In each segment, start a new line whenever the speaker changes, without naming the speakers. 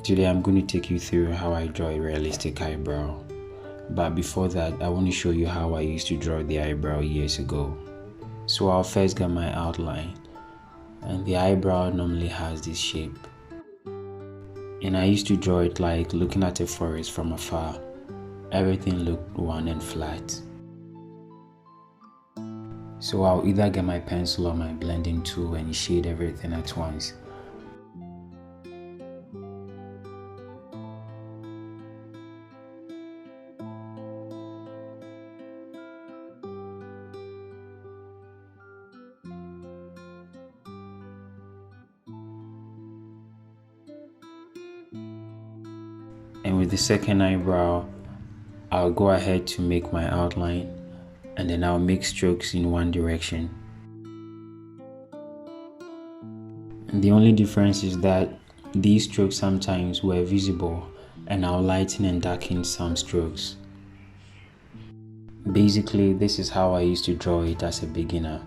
Today I'm going to take you through how I draw a realistic eyebrow. But before that, I want to show you how I used to draw the eyebrow years ago. So I'll first get my outline, and the eyebrow normally has this shape. And I used to draw it like looking at a forest from afar. Everything looked one and flat. So I'll either get my pencil or my blending tool and shade everything at once. And with the second eyebrow, I'll go ahead to make my outline, and then I'll make strokes in one direction. And the only difference is that these strokes sometimes were visible, and I'll lighten and darken some strokes. Basically, this is how I used to draw it as a beginner.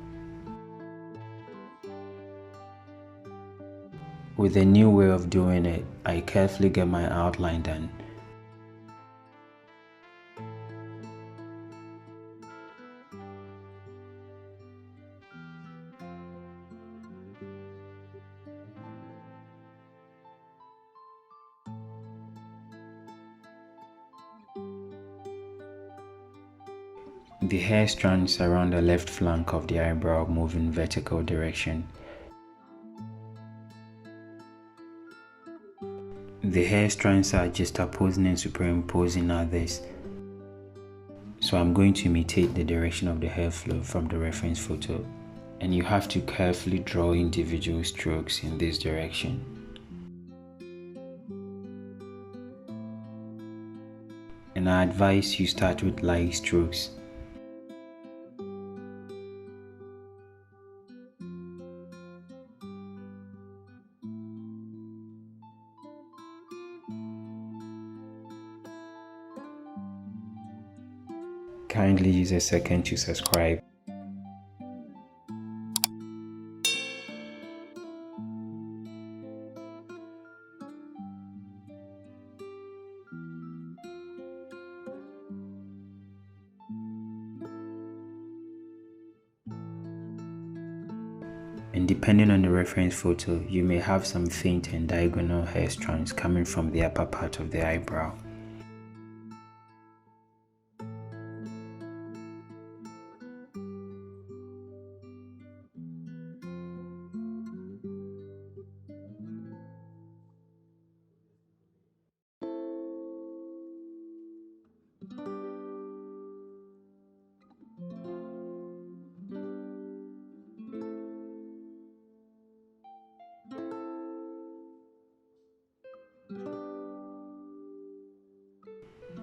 With a new way of doing it, I carefully get my outline done. The hair strands around the left flank of the eyebrow move in vertical direction. The hair strands are juxtaposing and superimposing others. So I'm going to imitate the direction of the hair flow from the reference photo. And you have to carefully draw individual strokes in this direction. And I advise you start with light strokes. Kindly use a second to subscribe. And depending on the reference photo, you may have some faint and diagonal hair strands coming from the upper part of the eyebrow.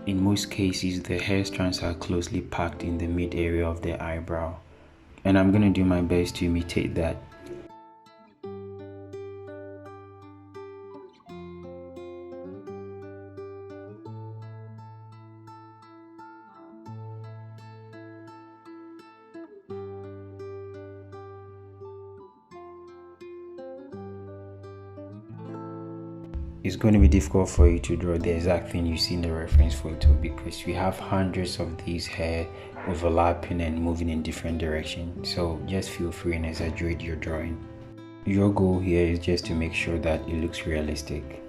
In most cases, the hair strands are closely packed in the mid area of the eyebrow, and I'm going to do my best to imitate that. It's going to be difficult for you to draw the exact thing you see in the reference photo because we have hundreds of these hair overlapping and moving in different directions. So just feel free and exaggerate your drawing. Your goal here is just to make sure that it looks realistic.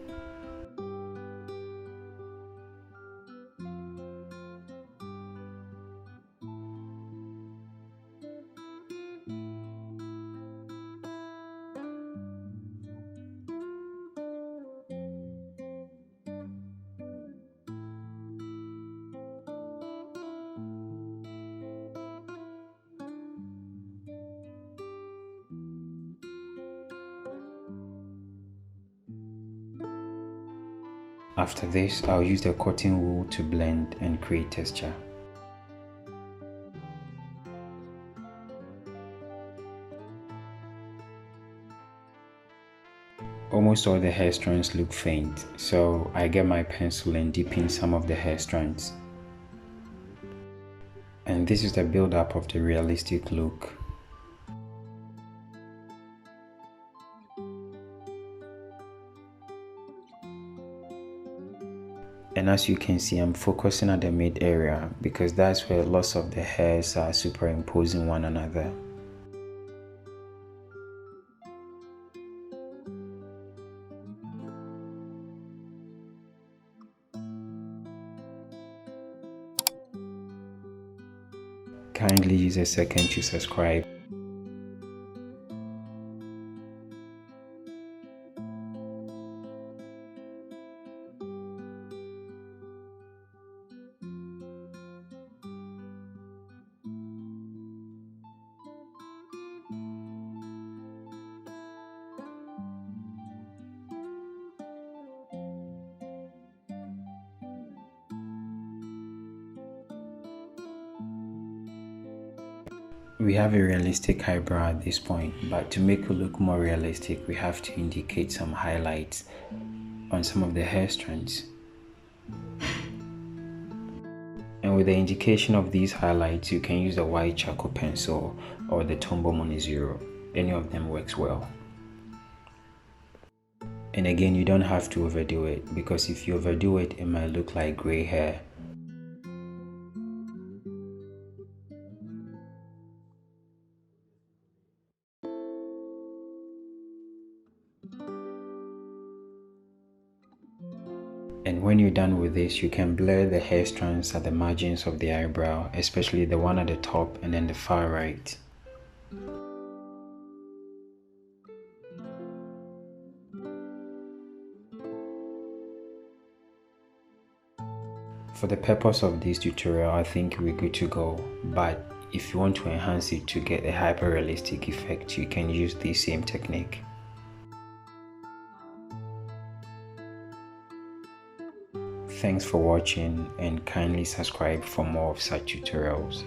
After this, I'll use the cotton wool to blend and create texture. Almost all the hair strands look faint, so I get my pencil and deepen some of the hair strands. And this is the build-up of the realistic look. And as you can see, I'm focusing at the mid area because that's where lots of the hairs are superimposing one another. Kindly use a second to subscribe. We have a realistic eyebrow at this point, but to make it look more realistic, we have to indicate some highlights on some of the hair strands. And with the indication of these highlights, you can use the white charcoal pencil or the Tombow Money Zero. Any of them works well. And again, you don't have to overdo it, because if you overdo it, it might look like gray hair. And when you're done with this, you can blur the hair strands at the margins of the eyebrow, especially the one at the top and then the far right. For the purpose of this tutorial, I think we're good to go, but if you want to enhance it to get a hyper-realistic effect, you can use the same technique. Thanks for watching, and kindly subscribe for more of such tutorials.